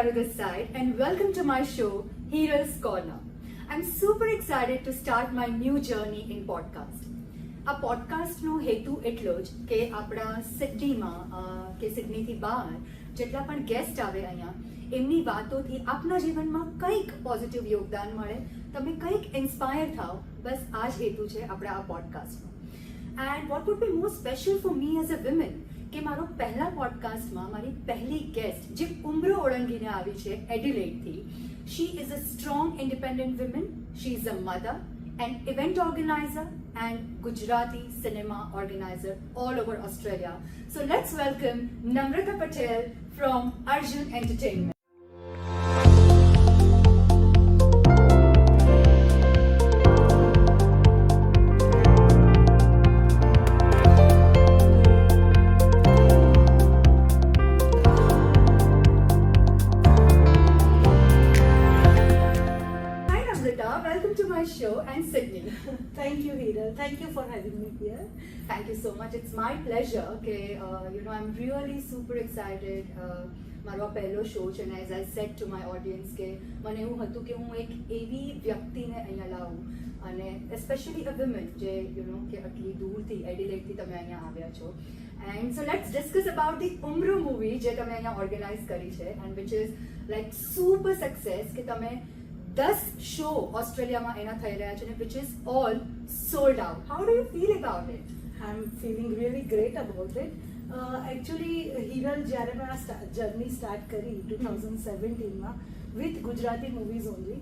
Charu this side, and welcome to my show, Hero's Corner. I'm super excited to start my new journey in podcast. આ પોડકાસ્ટનો હેતુ એટલો જ કે આપણા સિડનીમાં કે સિડનીથી બહાર જેટલા પણ ગેસ્ટ આવે અહીંયા એમની વાતોથી આપના જીવનમાં કંઈક પોઝિટિવ યોગદાન મળે, તમે કંઈક ઇન્સ્પાયર થાઓ, બસ આ જ હેતુ છે આપણા આ પોડકાસ્ટનો. And what would be more special for me as a women કે મારો પહેલા પોડકાસ્ટમાં મારી પહેલી ગેસ્ટ જે ઉમરો ઓળંગીને આવી છે એડિલેડથી. She is a strong independent women, she is a mother, an event organizer and Gujarati cinema organizer all over Australia. So let's welcome Namrata Patel from Arjun Entertainment. Welcome to my show and Sydney. Thank you, Hira. Thank you for having me here. Thank you so much. It's my pleasure. Okay, I'm really super excited. મારો પહેલો show છે ને as I said to my audience કે મને એવું હતું કે હું એક એવી વ્યક્તિને અહીંયા લાવું અને એસ્પેશિયલી અ વિમેન જે કે આટલી દૂરથી એડિલેડથી તમે અહીંયા આવ્યા છો. And so let's discuss about the Umro movie જે તમે અહીંયા ઓર્ગેનાઇઝ કરી છે and which is like super success કે તમે 10 શો ઓસ્ટ્રેલિયામાં એના થઈ રહ્યા છે which is all sold out. How do you feel about it? I'm feeling really great about it. Actually, Hiral જ્યારે મેં આ જર્ની સ્ટાર્ટ કરી 2017માં વિથ ગુજરાતી મૂવીઝ ઓનલી,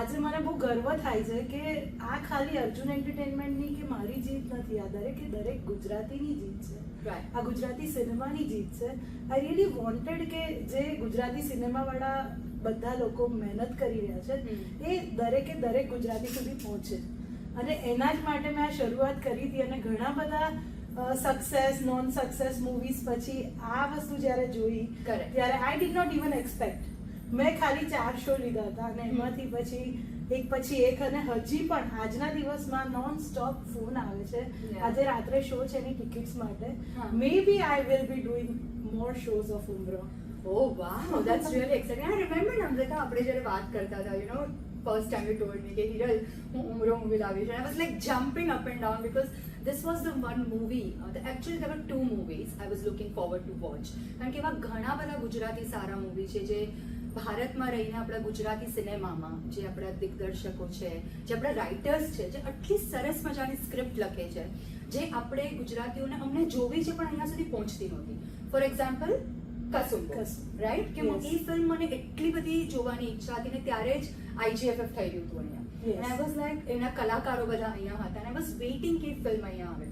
આજે મને બહુ ગર્વ થાય છે કે આ ખાલી અર્જુન એન્ટરટેનમેન્ટની કે મારી જીત નથી, આ દરેક ગુજરાતીની જીત છે. આ ગુજરાતી સિનેમાની જીત છે. આઈ રિયલી વોન્ટેડ કે જે ગુજરાતી સિનેમાવાળા બધા લોકો મહેનત કરી રહ્યા છે એ દરેક ગુજરાતી સુધી પહોંચે અને એના જ માટે મેં આ શરૂઆત કરી હતી. અને ઘણા બધા સક્સેસ નોન સક્સેસ મૂવીઝ પછી આ વસ્તુ જ્યારે જોઈ ત્યારે I did not even expect. મેં ખાલી 4 શો લીધા હતા અને એમાંથી પછી એક અને હજી પણ આજના દિવસમાં નોન સ્ટોપ ફોન આવે છે આજે રાત્રે શો છે એની ટિકિટ્સ માટે. May be I will be doing more shows of Umro. Oh wow, that's really exciting. I remember Namrata આપણે જ્યારે વાત કરતા હતા, first time you told me કે હિરલ હું ઉમરો મૂવી લાવી છે. I was like jumping up and down because this was the one movie, actually there were 2 movies I was looking forward to watch. કારણ કે એવા ઘણા બધા ગુજરાતી સારા મૂવી છે જે ભારતમાં રહીને આપણા ગુજરાતી સિનેમામાં જે આપણા દિગ્દર્શકો છે, જે આપણા રાઇટર્સ છે, જે આટલી સરસ મજાની સ્ક્રિપ્ટ લખે છે જે આપણે ગુજરાતીઓને અમને જોવી છે પણ અહીંયા સુધી પહોંચતી નહોતી. For example Kasumbo, right? કે એ ફિલ્મ મને એટલી બધી જોવાની ઈચ્છા હતી ને ત્યારે જ IGFF થઈ ગયું હતું અહીંયા. એન્ડ આઈ વોઝ લાઈક એના કલાકારો બધા અહીંયા હતા અને આઈ વોઝ વેઇટિંગ કે ફિલ્મ અહીંયા આવે.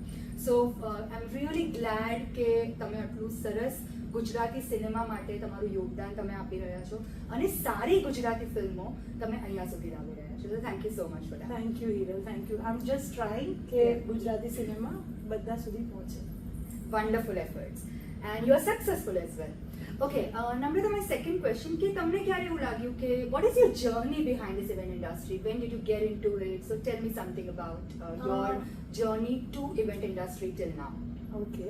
સો આઈ એમ રિયલી ગ્લેડ કે તમે આટલું સરસ ગુજરાતી સિનેમા માટે તમારું યોગદાન તમે આપી રહ્યા છો અને સારી ગુજરાતી ફિલ્મો તમે અહીંયા સુધી લાવી રહ્યા છો. તો thank you so much for that. Thank you Hiral, thank you. I M just trying કે ગુજરાતી સિનેમા બધા સુધી પહોંચે. Wonderful efforts and you are successful as well. Okay, Namrata, my second question કે તમને ક્યારે એવું લાગ્યું કે what is your journey behind this event industry? When did you get into it? So tell me something about your journey to event industry till now. Okay,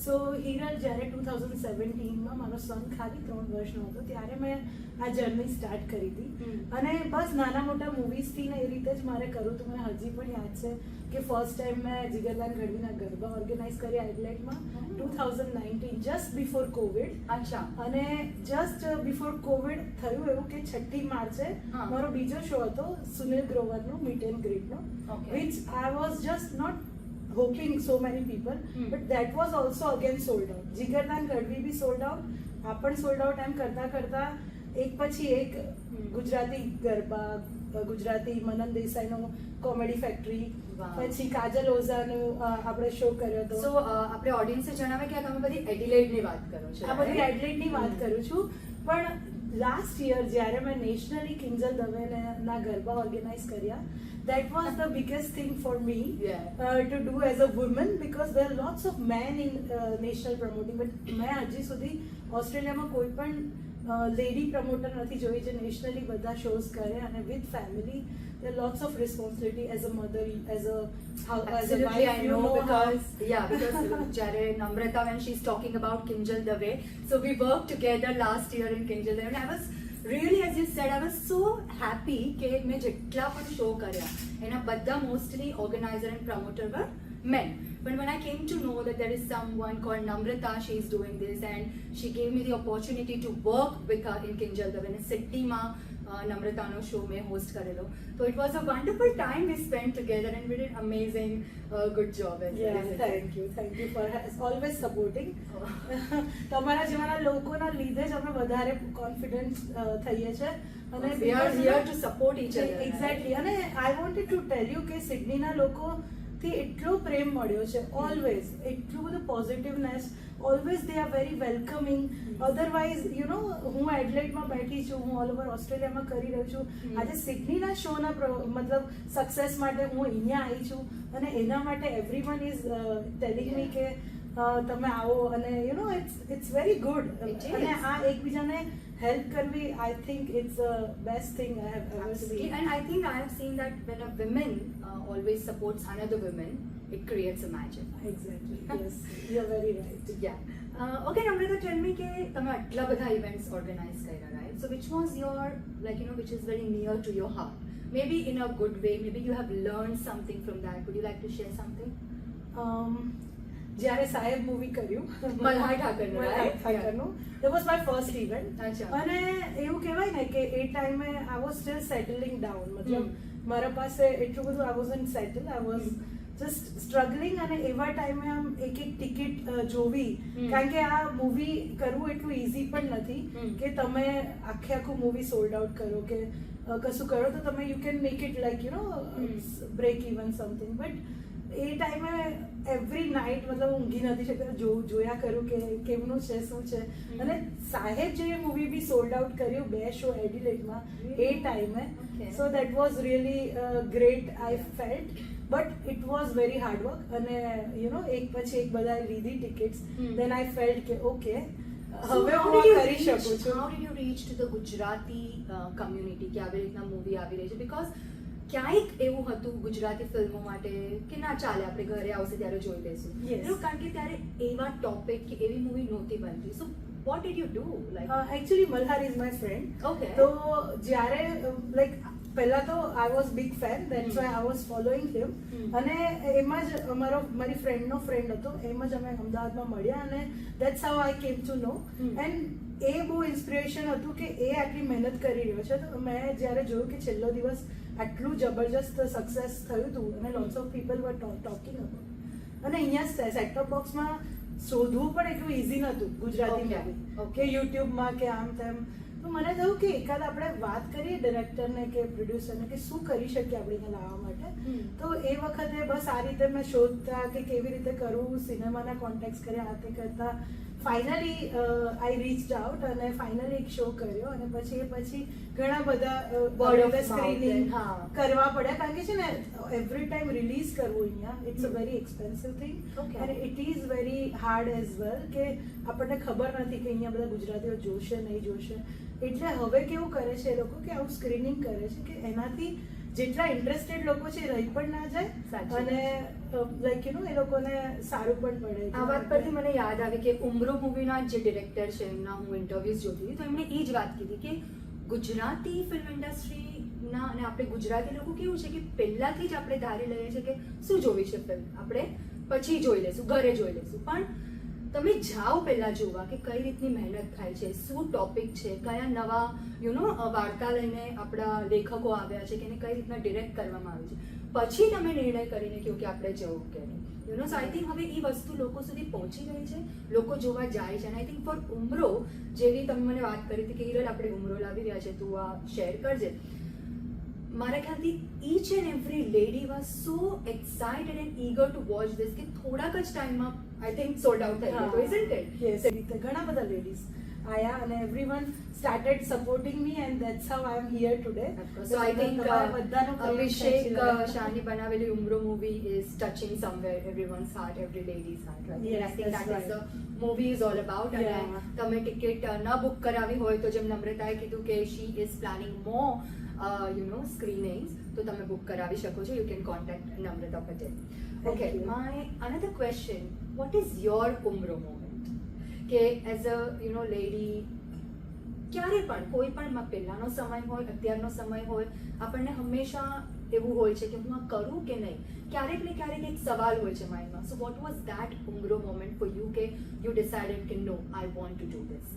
so Hiral જ્યારે 2017માં મારો સન ખાલી 3 વર્ષનો હતો ત્યારે મેં આ જર્ની સ્ટાર્ટ કરી હતી અને બસ નાના મોટા મૂવીઝથી ને એ રીતે જ મારે કરવું હતું. મને હજી પણ યાદ છે કે ફર્સ્ટ ટાઈમ મેં જીગરદાન ગઢવીના ગરબા ઓર્ગેનાઇઝ કર્યા એડલેટમાં 2019 જસ્ટ બિફોર કોવિડ. અચ્છા. અને જસ્ટ બિફોર કોવિડ થયું એવું કે 6 માર્ચે મારો બીજો શો હતો સુનિલ ગ્રોવરનો મીટ એન્ડ ગ્રીટનો, which I was just not hoping so many people, but that was also again sold out. Jigardan Gadhvi બી સોલ્ડ આઉટ, આ પણ સોલ્ડ આઉટ. એમ કરતા એક પછી એક ગુજરાતી ગરબા, ગુજરાતી મનન દેસાઈનો કોમેડી ફેક્ટરી, પછી કાજલ ઓઝાનો આપણે શો કર્યો હતો. સો આપણે ઓડિયન્સને જણાવે કે તમે બધી એડિલેડની વાત કરો છો. આ બધી એડિલેડની વાત કરું છું. પણ લાસ્ટ યર જ્યારે મેં નેશનલી કિંજલ દવેના ગરબા ઓર્ગેનાઇઝ કર્યા, that was the biggest thing for me to do as a woman, because there are lots of men in national promoting, but મેં હજી સુધી ઓસ્ટ્રેલિયામાં કોઈ પણ લેડી પ્રમોટર નથી જોઈ જે નેશનલી બધા શોઝ કરે અને with family. there are lots of responsibility as a mother, as a Absolutely, wife, I know because જ્યારે Namrata, when she's talking about Kinjal Dave, so we worked together last year in Kinjal Dave and I was really, as you said, I was so happy કે મેં જેટલા પણ show કર્યા એના બધા mostly organiser and promoter were men. But when I came to know that there is someone called Namrata, she is doing this, and she gave me the opportunity to work with her in Kinjal Dave. Sydneyમાં નમ્રતાનો show મેં host કરેલો. So it was a wonderful time we spent together and we did amazing good job as well. Yeah, thank you for always supporting. તમારા જેવાના લોકોના લીધે જ અમે વધારે કોન્ફિડન્સ થઈએ છે અને We are here to support each other. Exactly. અને I wanted to tell you કે સિડનીના લોકોથી એટલો પ્રેમ મળ્યો છે ઓલવેઝ, એટલું બધું positiveness, always they are very welcoming. Otherwise you know હું એડલેટમાં બેઠી છું, હું ઓલ ઓવર ઓસ્ટ્રેલિયામાં કરી રહી છું, આજે સિડનીના શોના મતલબ સક્સેસ માટે હું અહીંયા આવી છું અને એના માટે એવરીવન ઇઝ ટેલિંગ મી કે તમે આવો અને you know it's very good. અને આ એકબીજાને હેલ્પ કરવી, I think it's best thing I have ever seen. And I think I have seen that when a woman always supports another woman, it creates a magic. Exactly. Yes, you're very right. Yeah. Okay, Namrata, tell me કે તમે આટલા બધા events organize કર્યા, right? So which was your, like, you know, which is very near to your heart? Maybe in a good way, maybe you have learned something from that. Would you like to share something? જ્યારે સાહેબ movie કર્યું Malhar ઠાકરનું, right? ઠાકરનું, that was my first event. અચ્છા. અને એવું કહેવાય ને કે એ ટાઈમે I was still settling down. મતલબ મારા પાસે એટલું બધું I wasn't settled, I was just struggling. અને એવા ટાઈમે આમ એક ટિકિટ જોવી, કારણ કે આ મૂવી કરવું એટલું ઇઝી પણ નથી કે તમે આખું મૂવી સોલ્ડ આઉટ કરો કે કશું કરો તો તમે you can make it like you know break even something. But એ ટાઈમે એવરી નાઇટ મતલબ ઊંઘી નથી શકતા, જોયા કરું કે કેમનું છે શું છે. અને સાહેબ જે મૂવી બી સોલ્ડ આઉટ કર્યું 2 શો એડિલેડમાં એ ટાઈમે. So that was really great I felt. But it was very hard work. અને યુ નો એક પછી એક બધા લીધી ટિકિટ્સ. દેન આઈ ફેલ્ટ કે ઓકે હવે હું કરી શકું છું. How did you reach to the Gujarati community કે આવી રીતના મૂવી આવી રહી છે? Because ક્યાંક એવું હતું ગુજરાતી ફિલ્મો માટે કે ના ચાલે આપણે ઘરે આવશે ત્યારે જોઈ લઈશું, કારણ કે ત્યારે એવા ટોપિક કે એવી મૂવી નહોતી બનતી. સો what did you do? Like actually Malhar is my friend. Okay. તો જ્યારે like પહેલા તો I was big fan, that's why I was following him. અને એમાં જ મારી ફ્રેન્ડનો ફ્રેન્ડ હતો, એમાં જ અમે અમદાવાદમાં મળ્યા અને that's how I came to know. and એ બહુ ઇન્સ્પિરેશન હતું કે એ આટલી મહેનત કરી રહ્યો છે. તો મેં જ્યારે જોયું કે છેલ્લો દિવસ આટલું જબરજસ્ત સક્સેસ થયું હતું અને lots of people var talking about. અને અહીંયા સેટટોપ બોક્સમાં શોધવું પણ એટલું ઇઝી નહોતું ગુજરાતી મૂવી કે યુટ્યુબમાં કે આમ તેમ. તો મને થયું કે એકાદ આપણે વાત કરીએ ડિરેક્ટરને કે પ્રોડ્યુસરને કે શું કરી શકીએ આપણે એને લાવવા માટે. તો એ વખતે બસ આ રીતે મેં શોધતા કે કેવી રીતે કરવું, સિનેમાના કોન્ટેક્ટ કર્યા, આ તે કરતા ફાઇનલી આઈ રીચ્ડ આઉટ અને ફાઇનલી એક શો કર્યો. અને પછી ઘણા બધા સ્ક્રીનિંગ કરવા પડ્યા, કારણ કે છે ને એવરી ટાઈમ રિલીઝ કરવું અહીંયા it's a very expensive thing અને it is very hard as well કે આપણને ખબર નથી કે અહીંયા બધા ગુજરાતીઓ જોશે નહીં જોશે. એટલે હવે કેવું કરે છે એ લોકો કે આવું સ્ક્રીનિંગ કરે છે કે એનાથી જેટલા ઇન્ટરેસ્ટેડ લોકો છે રહી પણ ના જાય અને લાઈક યુ નો એ લોકોને સારું પણ પડે. આ વાત પરથી મને યાદ આવે કે ઉમરો મૂવીના જે ડિરેક્ટર છે એમના હું ઇન્ટરવ્યુઝ જોતી હતી તો એમણે એ જ વાત કીધી કે ગુજરાતી ફિલ્મ ઇન્ડસ્ટ્રીના અને આપણે ગુજરાતી લોકો કેવું છે કે પહેલાથી જ આપણે ધારી લઈએ છીએ કે શું જોવી છે ફિલ્મ, આપણે પછી જોઈ લઈશું, ઘરે જોઈ લઈશું. પણ તમે જાઓ પહેલાં જોવા કે કઈ રીતની મહેનત થાય છે, શું ટોપિક છે, કયા નવા વાર્તા લઈને આપણા લેખકો આવ્યા છે કે એને કઈ રીતના ડિરેક્ટ કરવામાં આવ્યું છે, પછી તમે નિર્ણય કરીને કહો કે આપણે જવું કે નહીં. સો આઈ થિંક હવે એ વસ્તુ લોકો સુધી પહોંચી ગઈ છે, લોકો જોવા જાય છે. અને આઈ થિંક ફોર ઉમરો જેવી તમે મને વાત કરી હતી કે હિરલ આપણે ઉમરો લાવી રહ્યા છે, તું આ શેર કરજે. મારા ખ્યાલથી each and every lady was so excited and eager to watch this કે થોડાક જ ટાઈમમાં આઈ થિંક સોલ્ડ આઉટ થઈ ગયું, isn't it? Yes, ઘણા બધા લેડીઝ આયા અને everyone started supporting me and that's how I am here today. So I think Abhishek Shahની બનાવેલી ઉમરો movie is touching somewhere everyone's heart, every lady's heart, right? Yes, I think that right. is the movie is all about. અને તમે ticket ન book કરાવી હોય તો જેમ નમ્રતાએ કીધું કે she is planning more screenings, તો તમે બુક કરાવી શકો છો. You can contact Namrata Patel. Okay, my another question, what is your Umro moment? કે as a lady ક્યારે પણ કોઈ પણ પહેલાનો સમય હોય અત્યારનો સમય હોય આપણને હંમેશા એવું હોય છે કે હું આ કરું કે નહીં, ક્યારેક ને ક્યારેક એક સવાલ હોય છે માઇન્ડમાં. So what was that Umro moment for you કે યુ ડિસાઇડેડ કે no I want to do this?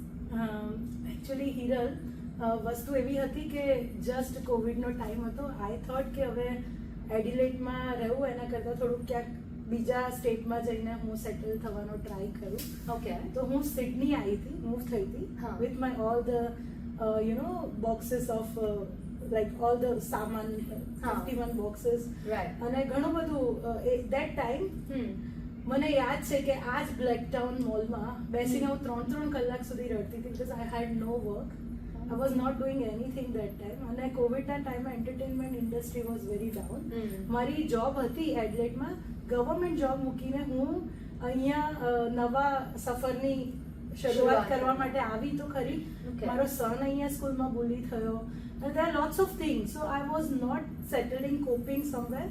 Actually Hiral, વસ્તુ એવી હતી કે જસ્ટ કોવિડનો ટાઈમ હતો. આઈ થોટ કે હવે એડિલેડમાં રહેવું એના કરતાં થોડુંક ક્યાંક બીજા સ્ટેટમાં જઈને હું સેટલ થવાનો ટ્રાય કરું. ઓકે. તો હું સિડની આવી હતી, મૂવ થઈ હતી હા. With my all the boxes of like all the સામાન, 51 બોક્સીસ, રાઈટ. અને ઘણું બધું. દેટ ટાઈમ મને યાદ છે કે આ જ બ્લેકટાઉન મોલમાં બેસીને હું 3 કલાક સુધી રડતી હતી because I had no work. I was not doing anything that time. અને કોવિડના ટાઈમમાં entertainment industry was very down. મારી જોબ હતી એડલેટમાં, ગવર્મેન્ટ જોબ મૂકીને હું અહીંયા નવા સફરની શરૂઆત કરવા માટે આવી તો ખરી. મારો સન અહીંયા સ્કૂલમાં બુલી થયો અને there are lots of things. So I was not settling, coping somewhere.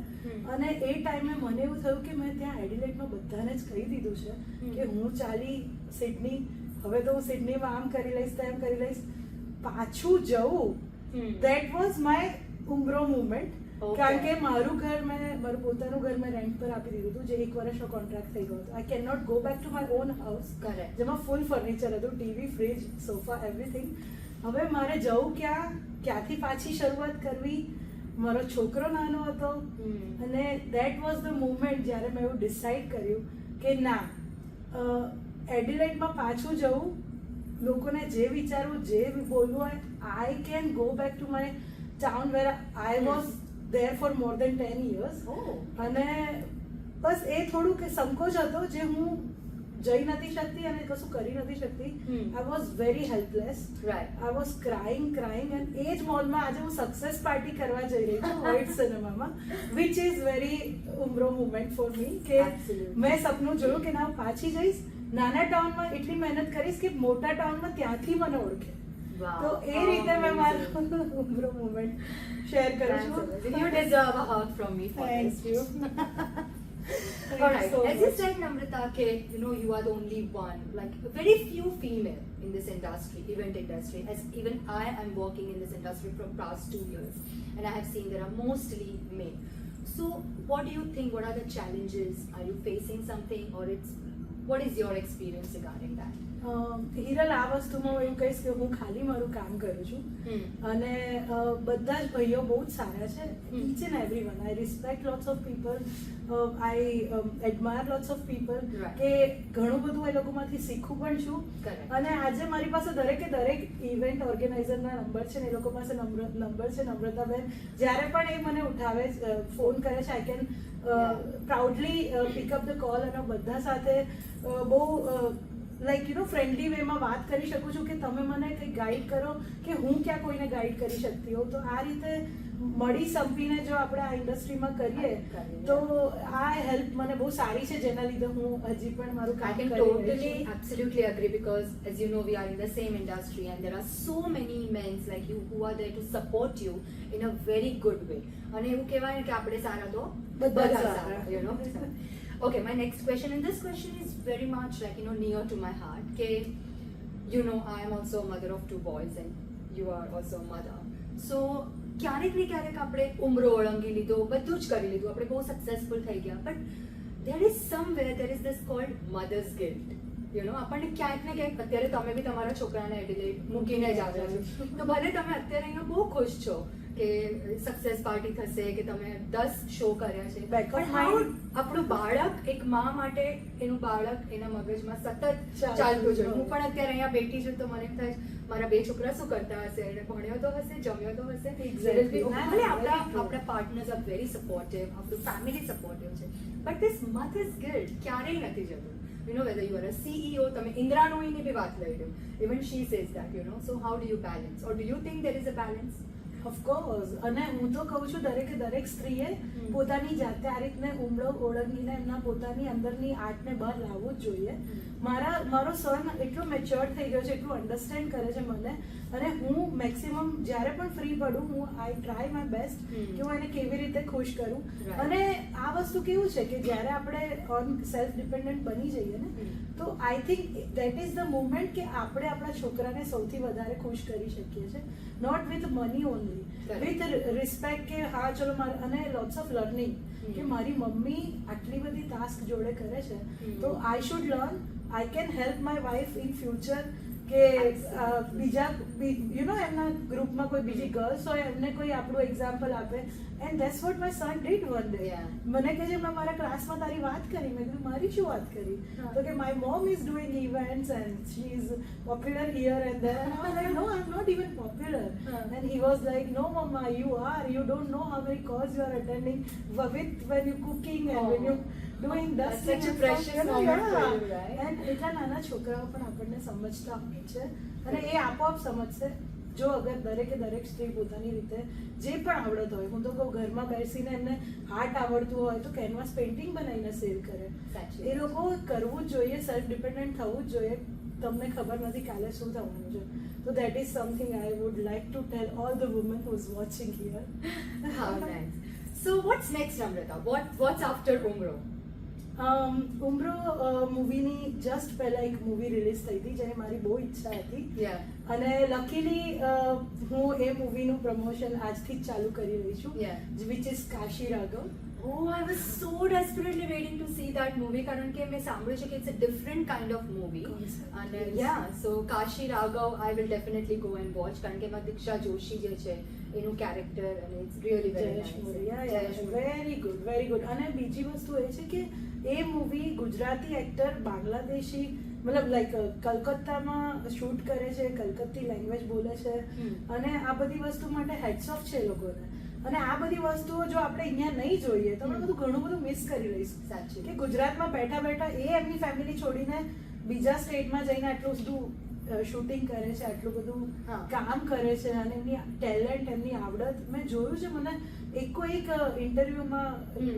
અને એ ટાઈમે મને એવું થયું કે મેં ત્યાં એડિલેડમાં બધાને જ કહી દીધું છે કે હું ચાલી સિડની, હવે તો હું સિડનીમાં આમ કરી લઈશ તેમ કરી લઈશ, પાછું જવું. That was my Umro movement. કારણ કે મારું પોતાનું ઘર મેં રેન્ટ પર આપી દીધું હતું, જે 1 વર્ષનો કોન્ટ્રાક્ટ થઈ ગયો હતો. I can not go back to my own house, જેમાં ફૂલ ફર્નિચર હતું, ટીવી, ફ્રીજ, સોફા, એવરીથિંગ. હવે મારે જવું ક્યાંથી પાછી શરૂઆત કરવી? મારો છોકરો નાનો હતો અને દેટ વોઝ ધ મુવમેન્ટ જ્યારે મેં એવું ડિસાઇડ કર્યું કે ના, એડિલેડમાં પાછું જવું, લોકોને જે વિચારવું, જે બોલવું હોય, I can go back to my town where I was there for more than 10 years. અને બસ એ થોડુંક સંકોચ હતો જે હું જઈ નથી શકતી અને કશું કરી નથી શકતી. I was very helpless. I was crying and એ જ મોલમાં આજે હું સક્સેસ પાર્ટી કરવા જઈ રહી છું વ્હાઇટ સિનેમામાં, which is very Umro movement for me. કે મેં સપનું જોયું કે ના, પાછી જઈશ, નાના ટાઉનમાં એટલી મહેનત કરીશ કે મોટા ટાઉનમાં ત્યાંથી મને ઓળખે. તો એ રીતે મેં મારું ઉમરો મુવમેન્ટ શેર કરું છું. You deserve a hug from me for this. Thank you. All right. As you said, Namrata, you are the only one, like very few female in this industry, event industry. As even I am working in this industry from past 2 years, and I have seen there are mostly male. So, what do you think? What are the challenges? Are you facing something, or what is your experience regarding that? Hiral, આ વસ્તુમાં હું એવું કહીશ કે હું ખાલી મારું કામ કરું છું અને બધા જ ભાઈઓ બહુ જ સારા છે. Each and every one. I respect lots of people, I admire lots of people, કે ઘણું બધું એ લોકોમાંથી શીખું પણ છું. અને આજે મારી પાસે દરેક ઇવેન્ટ ઓર્ગેનાઇઝરના નંબર છે ને એ લોકો પાસે નંબર છે. નમ્રતાબેન જ્યારે પણ એ મને ઉઠાવે, ફોન કરે છે, I can proudly pick up the call અને બધા સાથે બહુ ફ્રેન્ડલી વેમાં વાત કરી શકું છું કે તમે મને કંઈક ગાઈડ કરો કે હું ક્યાં કોઈને ગાઈડ કરી શકતી હોઉં. તો આ રીતે મળી સંપીને જો આપણે આ ઇન્ડસ્ટ્રીમાં કરીએ તો આ હેલ્પ મને બહુ સારી છે, જેના લીધે હું હજી પણ મારું કામ કરી રહી છું. Totally, absolutely agree, because as you know, we are in the same industry and there are so many men like you who are there to support you in a very good way. અને એવું કહેવાય કે આપણે સારા તો બધા સારા. Okay, my next question, and this question is very much near to my heart. I am also a mother of 2 boys and you are also a mother. So, ક્યારેક ને ક્યારેક આપણે ઉમરો ઓળંગી લીધો, બધું જ કરી લીધું, આપણે બહુ સક્સેસફુલ થઈ ગયા, but there is this called mother's guilt. આપણને ક્યાંક ને ક્યાંક, અત્યારે તમે બી તમારા છોકરાને એડિલેડ મૂકીને જ આવ્યા છો, તો ભલે તમે અત્યારે અહીંયા બહુ ખુશ છો કે સક્સેસ પાર્ટી થશે, કે તમે 10 શો કર્યા છે, પણ આપણું બાળક, એક મા માટે એનું બાળક એના મગજમાં સતત ચાલતું જોઈએ. હું પણ અત્યારે અહીંયા બેઠી છું તો મને એમ થાય મારા 2 છોકરા શું કરતા હશે, એને ભણ્યો તો હશે, જમ્યો તો હશે. આપણા પાર્ટનર્સ આર વેરી સપોર્ટિવ, આપણું ફેમિલી સપોર્ટિવ છે, બટ ધીસ મધર્સ ગિલ્ટ ક્યારેય નથી જતું. Whether you are a CEO, તમે ઇન્દ્રા નોઈની બી વાત લઈ લો, even she says that, so how do you balance, or do you think there is a balance? Of course. અને હું તો કહું છું દરેક સ્ત્રીએ પોતાની જાતે આ રીતને ઉમળો ઓળંગીને એમના પોતાની અંદરની આર્ટને બહાર લાવવું જ જોઈએ. મારો સન એટલો મેચ્યોર થઈ ગયો છે, એટલું અન્ડરસ્ટેન્ડ કરે છે મને, અને હું મેક્સિમમ જ્યારે પણ ફ્રી પડું હું આઈ ટ્રાય માય બેસ્ટ કે હું એને કેવી રીતે ખુશ કરું. અને આ વસ્તુ કેવું છે કે જ્યારે આપણે ઓન સેલ્ફ ડિપેન્ડન્ટ બની જઈએ ને તો I think that is the moment કે આપણે આપણા છોકરાને સૌથી વધારે ખુશ કરી શકીએ છીએ, not with money only, with respect કે હા ચલો મારે, અને લોટ્સ ઓફ લર્નિંગ કે મારી મમ્મી આટલી બધી ટાસ્ક જોડે કરે છે તો I should learn, I can help my wife in future, કે બીજા યુ નો એમના ગ્રુપમાં કોઈ બીજી ગર્લ્સ હોય એમને કોઈ આપણું એક્ઝામ્પલ આપે, and that's what my son did one day. મને કહે છે મેં મારા ક્લાસમાં તારી વાત કરી, મેં કીધું મારી શું વાત કરી, તો કે my mom is doing events and she is popular here and there, and I was like no I am not even popular, and he was like no mamma you are, you don't know how many cause you are attending with when you cooking and when you doing this, such a precious moment for you, right? and એટલા નાના છોકરાઓ પણ આપણને સમજતા હોય છે અને એ આપોઆપ સમજશે જો અગર દરેક સ્ત્રી પોતાની રીતે જે પણ આવડત હોય, હું તો કહું ઘરમાં બેસીને એમને આર્ટ આવડતું હોય તો કેનવાસ પેઇન્ટિંગ બનાવીને સેલ કરે, એ લોકો કરવું જ જોઈએ, સેલ્ફ ડિપેન્ડન્ટ થવું જ જોઈએ. તમને ખબર નથી કાલે શું થવાનું છે, તો that is something I would like to tell all the woman who is watching here. How nice. So what's next, Namrata? What's after Umro? Umro મૂવીની જસ્ટ પહેલા એક મૂવી રિલીઝ થઈ હતી જેની મારી બહુ ઈચ્છા હતી, અને લકીલી હું એ મૂવીનું પ્રમોશન આજથી જ ચાલુ કરી રહી છું, which is Kashi Raghav. Oh, I was so desperately waiting to see that movie કારણ કે મેં સાંભળ્યું છે કે it's a different kind of movie. અને so Kashi Raghav I will definitely go and watch કારણ કે એમાં દીક્ષા જોશી જે છે એનું કેરેક્ટર અને it's really very nice. Very good. અને બીજી વસ્તુ એ છે કે એ મૂવી ગુજરાતી એક્ટર બાંગ્લાદેશી મતલબ લાઈક કલકત્તામાં શૂટ કરે છે, કલકત્તી લેંગ્વેજ બોલે છે, અને આ બધી વસ્તુ માટે હેડ્સ ઓફ છે લોકોને. અને આ બધી વસ્તુઓ જો આપણે અહીંયા નહીં જોઈએ તો આપણે ઘણું બધું મિસ કરી લઈશું. સાચું કે ગુજરાતમાં બેઠા બેઠા એ એમની ફેમિલી છોડીને બીજા સ્ટેટમાં જઈને આટલું બધું શૂટિંગ કરે છે, આટલું બધું કામ કરે છે, અને એમની ટેલેન્ટ, એમની આવડત મેં જોયું છે. મને એક ઇન્ટરવ્યુમાં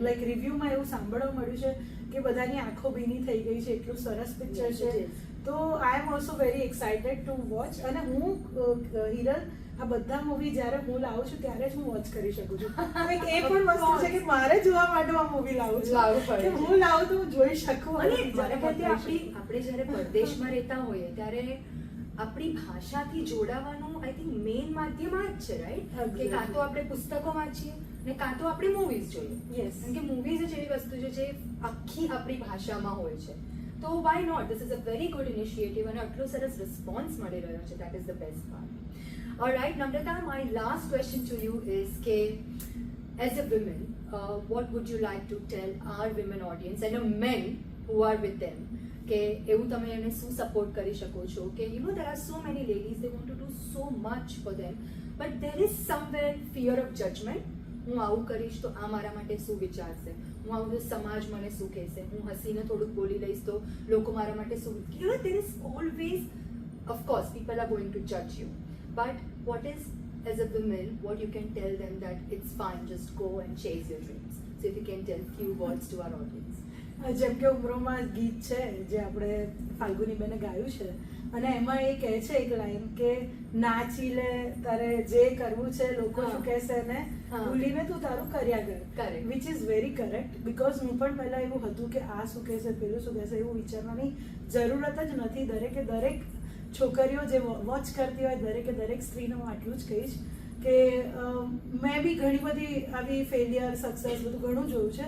લાઈક રિવ્યુમાં એવું સાંભળવા મળ્યું છે કે બધાની આંખો ભીની થઈ ગઈ છે, એટલું સરસ પિક્ચર છે. તો I am also very excited to watch. અને હું હિરલ આ બધા મૂવી જ્યારે હું લાવું છું ત્યારે જ હું વોચ કરી શકું છું. એ પણ વસ્તુ છે કે મારે જોવા માટે આ મૂવી લાવું છું કે હું લાવું તો હું જોઈ શકું. અને આપણે જ્યારે પરદેશમાં રહેતા હોઈએ ત્યારે આપણી ભાષાથી જોડાવાનું આઈ થિંક મેઇન માધ્યમ આ જ છે, રાઈટ? કે કાં તો આપણે પુસ્તકો વાંચીએ ને કાં તો આપણે મૂવીઝ જોઈએ. કારણ કે મૂવીઝ જ એવી વસ્તુ છે જે આખી આપણી ભાષામાં હોય છે. તો why not, this is a very good initiative અને આટલો સરસ રિસ્પોન્સ મળી રહ્યો છે. That is the best part. Alright, Namrata, my last question to you is કે as a woman, what would you like to tell our women audience and the men who are with them? કે એવું તમે એને શું support કરી શકો છો? કે you know there are so many ladies, they want to do so much for them, but there is somewhere fear of judgment. હું આવું કરીશ તો આ મારા માટે શું વિચારશે, હું આવું તો સમાજ મને શું કહેશે, હું હસીને થોડુંક બોલી લઈશ તો લોકો મારા માટે શું, you know there is always, of course people are going to judge you, but what is, as a woman, what you can tell them that it's fine, just go and chase your dreams? So if you can tell few words to our audience. જેમ કે ઉમરોમાં ગીત છે જે આપણે ફાલ્ગુનીબેને ગાયું છે, અને એમાં એ કહે છે એક લાઈન કે નાચી લે તારે જે કરવું છે, લોકો શું કહેશે ને ભૂલીને તું તારું કર્યા કર, which is very correct. Because હું પણ પહેલા એવું હતું કે આ શું કહેશે, પેલું શું કહેશે, એવું વિચારવાની જરૂરત જ નથી. દરેક છોકરીઓ જે વોચ કરતી હોય દરેક સ્ત્રીને હું આટલું જ કહીશ કે મેં બી ઘણી બધી આવી ફેલિયર, સક્સેસ બધું ઘણું જોયું છે,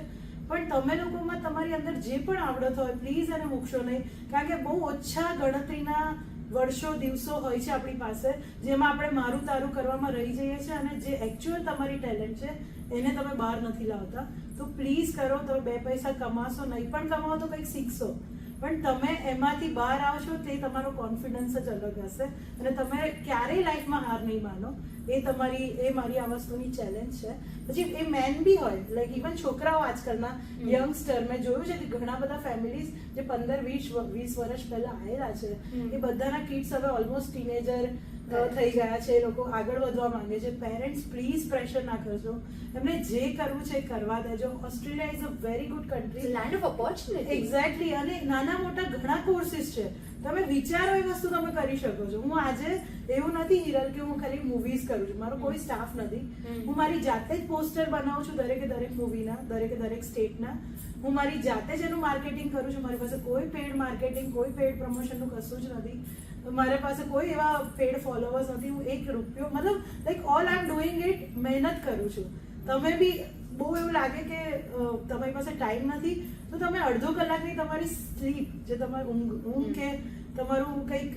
પણ તમે લોકોમાં તમારી અંદર જે પણ આવડત હોય પ્લીઝ એને મૂકશો નહીં. કારણ કે બહુ ઓછા ગણતરીના વર્ષો, દિવસો હોય છે આપણી પાસે જેમાં આપણે મારું તારું કરવામાં રહી જઈએ છીએ, અને જે એકચ્યુઅલ તમારી ટેલેન્ટ છે એને તમે બહાર નથી લાવતા. તો પ્લીઝ કરો. તમે 2 પૈસા કમાશો, નહીં પણ કમાવો તો કંઈક શીખશો, પણ તમે એમાંથી બહાર આવશો તે તમારો કોન્ફિડન્સ જ અલગ હશે, અને તમે ક્યારેય લાઈફમાં હાર નહીં માનો. એ મારી આ વસ્તુની ચેલેન્જ છે. પછી એ મેન બી હોય, લાઈક ઇવન છોકરાઓ આજકાલના યંગસ્ટર, મેં જોયું છે કે ઘણા બધા ફેમિલીઝ જે 15-20 વર્ષ પહેલા આવેલા છે એ બધાના કિડ્સ હવે ઓલમોસ્ટ ટીનેજર થઈ ગયા છે, એ લોકો આગળ વધવા માંગે છે. પેરેન્ટ્સ પ્લીઝ પ્રેશર ના કરજો, એમને જે કરવું છે એ કરવા દેજો. Australia is a very good country, land of opportunity. Exactly. અને નાના મોટા ઘણા કોર્સિસ છે, તમે વિચારો એ વસ્તુ તમે કરી શકો છો. હું આજે એવું નથી હિરલ કે હું ખાલી મૂવીઝ કરું છું, મારો કોઈ સ્ટાફ નથી. હું મારી જાતે જ પોસ્ટર બનાવું છું દરેક મૂવીના, દરેક સ્ટેટના. હું મારી જાતે જ એનું માર્કેટિંગ કરું છું. મારી પાસે કોઈ પેડ માર્કેટિંગ, કોઈ પેડ પ્રમોશનનું કશું જ નથી. મારા પાસે કોઈ એવા પેડ ફોલોવર્સ નથી. હું 1 રૂપિયો, મતલબ like all I am doing it, મહેનત કરું છું. તમે બી બહુ એવું લાગે કે તમારી પાસે ટાઈમ નથી, તો તમે અડધો કલાકની તમારી સ્લીપ, જે તમારી ઊંઘ કે તમારું કંઈક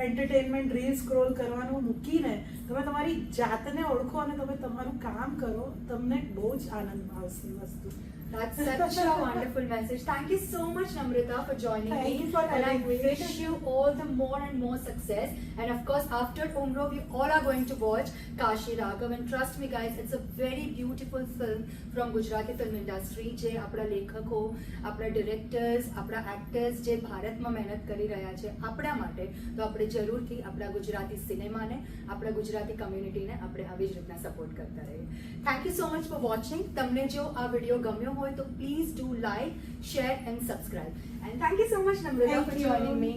એન્ટરટેનમેન્ટ રીલ સ્ક્રોલ કરવાનું મૂકીને તમે તમારી જાતને ઓળખો અને તમે તમારું કામ કરો, તમને બહુ જ આનંદ આવશે એ વસ્તુ. That's such a wonderful message. Thank you so much, Namrata, for joining Thank me. you for and I having me. wish you all the more and more success. And of course, after Umro, we all are going to watch Kashi Raghav. And trust me, guys, it's a very beautiful film from Gujarati film industry. જે આપણા લેખકો, આપણા directors, આપણા actors જે ભારતમાં મહેનત કરી રહ્યા છે આપણા માટે, તો આપણે જરૂરથી આપણા ગુજરાતી સિનેમાને, આપણા ગુજરાતી કમ્યુનિટીને આપણે આવી જ રીતના સપોર્ટ કરતા રહીએ. Thank you so much for watching. તમને જો આ વિડીયો ગમ્યો હોય તો please do like, share and subscribe. And thank you so much, Namrata, Thank for you. joining me.